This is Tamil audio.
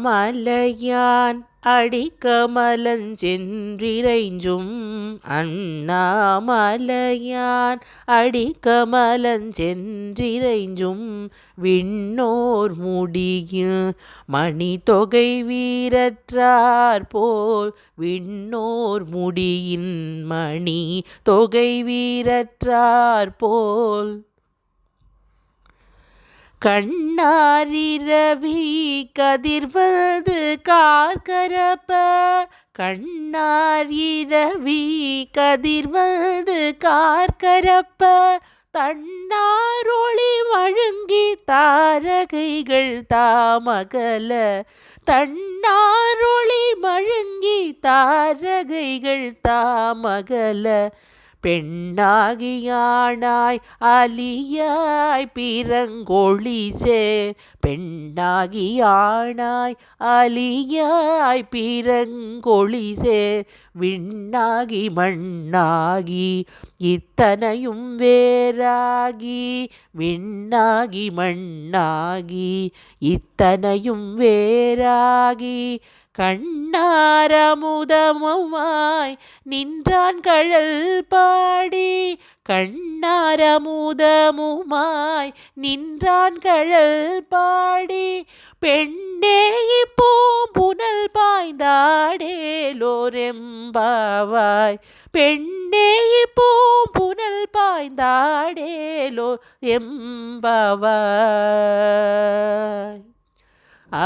அண்ணாமலையான் அடிக்கமலஞ்சென்றிறைஞ்சும் அண்ணாமலையான் அடிக்கமலஞ்சென்றிறைஞ்சும் விண்ணோர் முடியும் மணித்தொகை வீரற்றார் போல் விண்ணோர் முடியின் மணி தொகை வீரற்றார் போல் கண்ணாரிரவி கதிர்வது கார்கரப்ப கண்ணாரிரவி கதிர்வது கார்கரப்ப தன்னாரொளி வழங்கி தாரகைகள் தாமகல தன்னாரொளி வழங்கி தாரகைகள் தாமகல பெண்ணாகியானாய் அலியாய் பிறங்கொழிசே பெண்ணாகியானாய் அலியாய் பிறங்கொழிசே விண்ணாகி மண்ணாகி இத்தனையும் வேறாகி விண்ணாகி மண்ணாகி இத்தனையும் வேறாகி கண்ணாரமுதமுமாய் நின்றான் கழல் பாடி கண்ணாரமுதமுமாய் நின்றான் கழல் பாடி பெண்ணே இப்போ புனல் பாய்ந்தாடேலோரெம்பாவாய் பெண்ணே இப்போ புனல் பாய்ந்தாடேலோ எம்பாவாய். ஆ